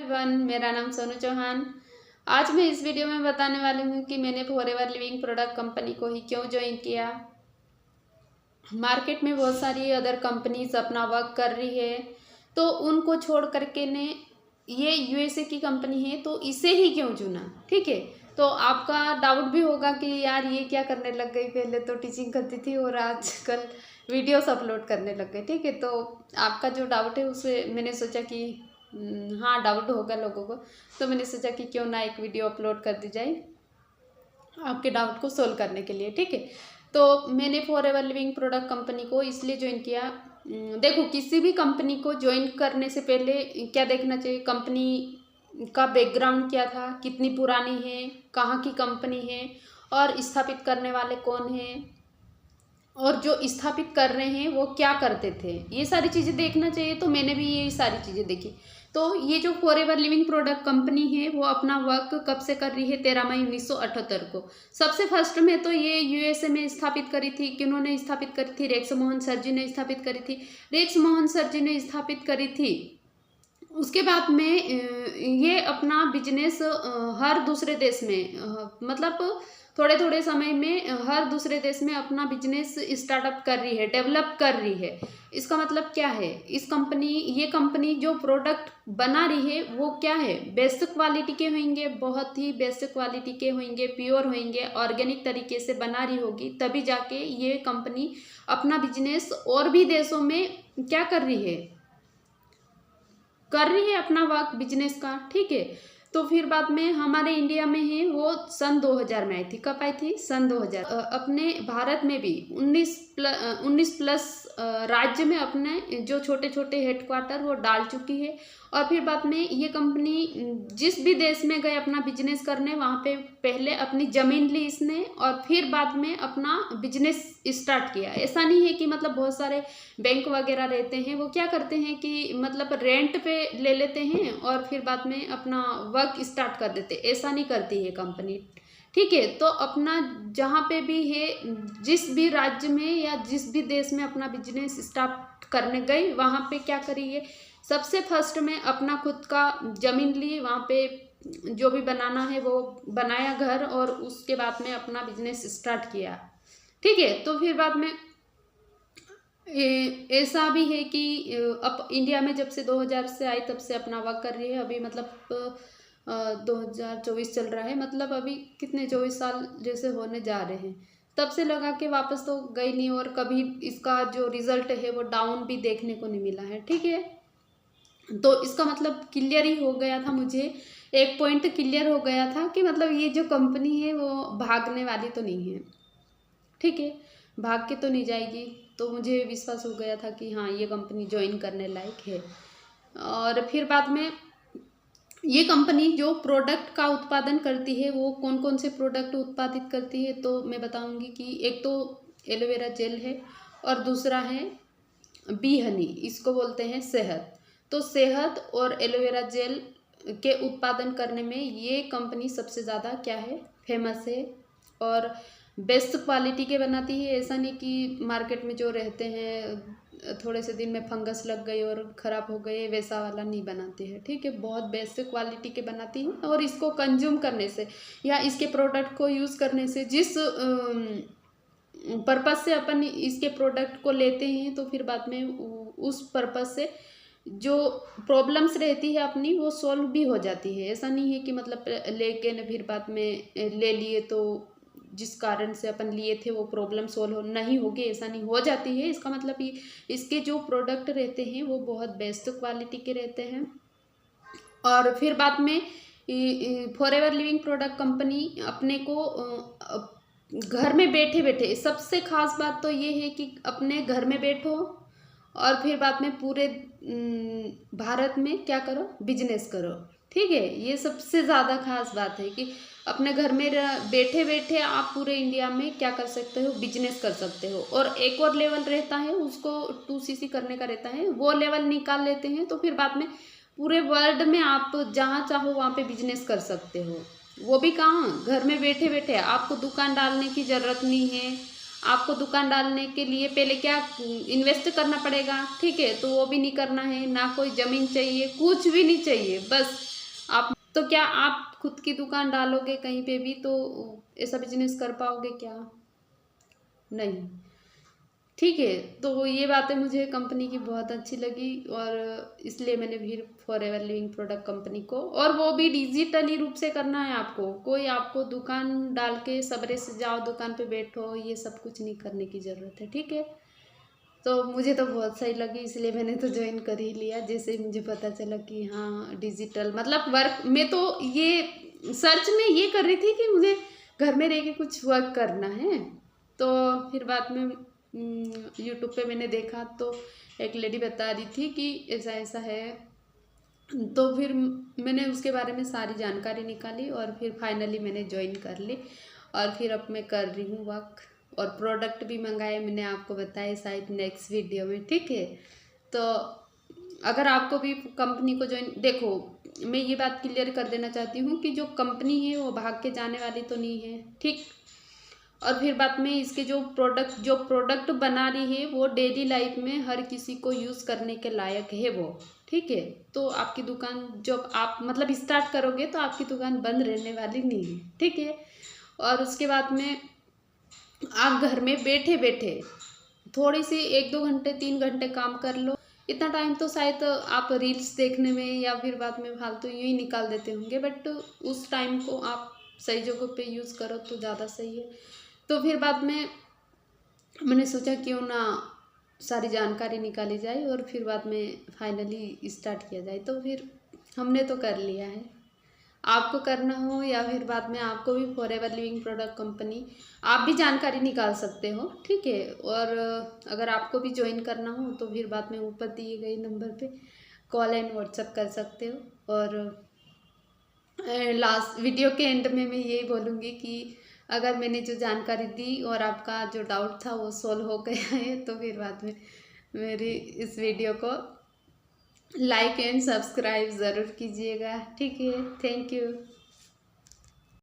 Everyone, मेरा नाम सोनू चौहान। आज मैं इस वीडियो में बताने वाली हूँ कि मैंने फॉरएवर लिविंग प्रोडक्ट कंपनी को ही क्यों ज्वाइन किया। मार्केट में बहुत सारी अदर कंपनीज अपना वर्क कर रही है, तो उनको छोड़ करके ने ये यूएसए की कंपनी है तो इसे ही क्यों चुना। ठीक है, तो आपका डाउट भी होगा कि यार ये क्या करने लग गई, पहले तो टीचिंग करती थी और आजकल वीडियोस अपलोड करने लग गए। ठीक है, तो आपका जो डाउट है उसे मैंने सोचा कि हाँ डाउट होगा लोगों को, तो मैंने सोचा कि क्यों ना एक वीडियो अपलोड कर दी जाए आपके डाउट को सोल्व करने के लिए। ठीक है, तो मैंने फॉरएवर लिविंग प्रोडक्ट कंपनी को इसलिए ज्वाइन किया। देखो, किसी भी कंपनी को ज्वाइन करने से पहले क्या देखना चाहिए, कंपनी का बैकग्राउंड क्या था, कितनी पुरानी है, कहाँ की कंपनी है और स्थापित करने वाले कौन हैं और जो स्थापित कर रहे हैं वो क्या करते थे, ये सारी चीज़ें देखना चाहिए। तो मैंने भी ये सारी चीज़ें देखी। तो ये जो फॉरएवर लिविंग प्रोडक्ट कंपनी है वो अपना वर्क कब से कर रही है, 13 मई 1978 को। सबसे फर्स्ट में तो ये यूएसए में स्थापित करी थी। किन्होंने स्थापित करी थी? रेक्स मोहन सर जी ने स्थापित करी थी। रेक्स मोहन सर जी ने स्थापित करी थी। उसके बाद में ये अपना बिजनेस हर दूसरे देश में मतलब थोड़े थोड़े समय में हर दूसरे देश में अपना बिजनेस स्टार्टअप कर रही है, डेवलप कर रही है। इसका मतलब क्या है, ये कंपनी जो प्रोडक्ट बना रही है वो क्या है, बेस्ट क्वालिटी के होंगे, बहुत ही बेस्ट क्वालिटी के होंगे, प्योर होंगे, ऑर्गेनिक तरीके से बना रही होगी, तभी जाके ये कंपनी अपना बिजनेस और भी देशों में क्या कर रही है अपना वर्क बिजनेस का। ठीक है, तो फिर बाद में हमारे इंडिया में है वो सन 2000 में आई थी। कब आई थी? सन 2000। अपने भारत में भी 19 प्लस राज्य में अपने जो छोटे छोटे हेडक्वार्टर वो डाल चुकी है। और फिर बाद में ये कंपनी जिस भी देश में गए अपना बिजनेस करने, वहाँ पे पहले अपनी ज़मीन ली इसने और फिर बाद में अपना बिजनेस स्टार्ट किया। ऐसा नहीं है कि मतलब बहुत सारे बैंक वगैरह रहते हैं वो क्या करते हैं कि मतलब रेंट पे ले लेते हैं और फिर बाद में अपना वर्क स्टार्ट कर देते, ऐसा नहीं करती है कंपनी। ठीक है, तो अपना जहाँ पे भी है, जिस भी राज्य में या जिस भी देश में अपना बिजनेस स्टार्ट करने गई, वहाँ पे क्या करिए, सबसे फर्स्ट में अपना खुद का ज़मीन ली, वहाँ पे जो भी बनाना है वो बनाया घर और उसके बाद में अपना बिजनेस स्टार्ट किया। ठीक है, तो फिर बाद में ऐसा भी है कि अब इंडिया में जब से 2000 से आई तब से अपना वर्क कर रही है। अभी मतलब 2024 चल रहा है, मतलब अभी कितने 24 साल जैसे होने जा रहे हैं। तब से लगा के वापस तो गई नहीं और कभी इसका जो रिजल्ट है वो डाउन भी देखने को नहीं मिला है। ठीक है, तो इसका मतलब क्लियर ही हो गया था, मुझे एक पॉइंट क्लियर हो गया था कि मतलब ये जो कंपनी है वो भागने वाली तो नहीं है। ठीक है, भाग के तो नहीं जाएगी। तो मुझे विश्वास हो गया था कि हाँ ये कंपनी ज्वाइन करने लायक है। और फिर बाद में ये कंपनी जो प्रोडक्ट का उत्पादन करती है वो कौन कौन से प्रोडक्ट उत्पादित करती है, तो मैं बताऊंगी कि एक तो एलोवेरा जेल है और दूसरा है बी हनी, इसको बोलते हैं शहद। तो शहद और एलोवेरा जेल के उत्पादन करने में ये कंपनी सबसे ज़्यादा क्या है, फेमस है और बेस्ट क्वालिटी के बनाती है। ऐसा नहीं कि मार्केट में जो रहते हैं थोड़े से दिन में फंगस लग गई और ख़राब हो गए, वैसा वाला नहीं बनाती है। ठीक है, बहुत बेस्ट क्वालिटी के बनाती है और इसको कंज्यूम करने से या इसके प्रोडक्ट को यूज़ करने से, जिस पर्पज़ से अपन इसके प्रोडक्ट को लेते हैं, तो फिर बाद में उस पर्पज़ से जो प्रॉब्लम्स रहती है अपनी वो सॉल्व भी हो जाती है। ऐसा नहीं है कि मतलब लेके न फिर बाद में ले लिए तो जिस कारण से अपन लिए थे वो प्रॉब्लम सोल्व नहीं होगी, ऐसा नहीं, हो जाती है। इसका मतलब ये इसके जो प्रोडक्ट रहते हैं वो बहुत बेस्ट क्वालिटी के रहते हैं। और फिर बाद में फॉरएवर लिविंग प्रोडक्ट कंपनी अपने को घर में बैठे बैठे, सबसे ख़ास बात तो ये है कि अपने घर में बैठो और फिर बाद में पूरे भारत में क्या करो, बिजनेस करो। ठीक है, ये सबसे ज़्यादा खास बात है कि अपने घर में बैठे बैठे आप पूरे इंडिया में क्या कर सकते हो, बिजनेस कर सकते हो। और एक और लेवल रहता है, उसको 2cc करने का रहता है, वो लेवल निकाल लेते हैं तो फिर बाद में पूरे वर्ल्ड में आप जहाँ चाहो वहाँ पे बिजनेस कर सकते हो। वो भी कहाँ, घर में बैठे बैठे। आपको दुकान डालने की ज़रूरत नहीं है। आपको दुकान डालने के लिए पहले क्या इन्वेस्ट करना पड़ेगा। ठीक है, तो वो भी नहीं करना है, ना कोई ज़मीन चाहिए, कुछ भी नहीं चाहिए, बस आप तो क्या आप खुद की दुकान डालोगे कहीं पे भी तो ऐसा बिजनेस कर पाओगे क्या? नहीं। ठीक है, तो ये बातें मुझे कंपनी की बहुत अच्छी लगी और इसलिए मैंने फिर फॉरएवर लिविंग प्रोडक्ट कंपनी को, और वो भी डिजिटली रूप से करना है आपको। कोई आपको दुकान डाल के सबरे से जाओ दुकान पे बैठो, ये सब कुछ नहीं करने की ज़रूरत है। ठीक है, तो मुझे तो बहुत सही लगी, इसलिए मैंने तो ज्वाइन कर ही लिया। जैसे मुझे पता चला कि हाँ डिजिटल मतलब वर्क में, तो ये सर्च में ये कर रही थी कि मुझे घर में रह के कुछ वर्क करना है। तो फिर बाद में यूट्यूब पे मैंने देखा तो एक लेडी बता रही थी कि ऐसा ऐसा है, तो फिर मैंने उसके बारे में सारी जानकारी निकाली और फिर फाइनली मैंने ज्वाइन कर ली और फिर अब मैं कर रही हूँ वर्क, और प्रोडक्ट भी मंगाए मैंने, आपको बताया शायद नेक्स्ट वीडियो में। ठीक है, तो अगर आपको भी कंपनी को ज्वाइन, देखो मैं ये बात क्लियर कर देना चाहती हूँ कि जो कंपनी है वो भाग के जाने वाली तो नहीं है। ठीक, और फिर बाद में इसके जो प्रोडक्ट बना रही है वो डेली लाइफ में हर किसी को यूज़ करने के लायक है वो। ठीक है, तो आपकी दुकान जब आप मतलब स्टार्ट करोगे तो आपकी दुकान बंद रहने वाली नहीं है। ठीक है, और उसके बाद में आप घर में बैठे बैठे थोड़ी सी 1-2 घंटे 3 घंटे काम कर लो। इतना टाइम तो शायद आप रील्स देखने में या फिर बाद में फालतू यूँ ही निकाल देते होंगे, बट उस टाइम को आप सही जगह पे यूज़ करो तो ज़्यादा सही है। तो फिर बाद में मैंने सोचा क्यों ना सारी जानकारी निकाली जाए और फिर बाद में फाइनली स्टार्ट किया जाए। तो फिर हमने तो कर लिया है। आपको करना हो या फिर बाद में आपको भी फॉरएवर लिविंग प्रोडक्ट कंपनी, आप भी जानकारी निकाल सकते हो। ठीक है, और अगर आपको भी ज्वाइन करना हो तो फिर बाद में ऊपर दिए गए नंबर पे कॉल एंड व्हाट्सएप कर सकते हो। और लास्ट वीडियो के एंड में मैं यही बोलूँगी कि अगर मैंने जो जानकारी दी और आपका जो डाउट था वो सॉल्व हो गया है तो फिर बाद में मेरी इस वीडियो को लाइक एंड सब्सक्राइब ज़रूर कीजिएगा। ठीक है, थैंक यू।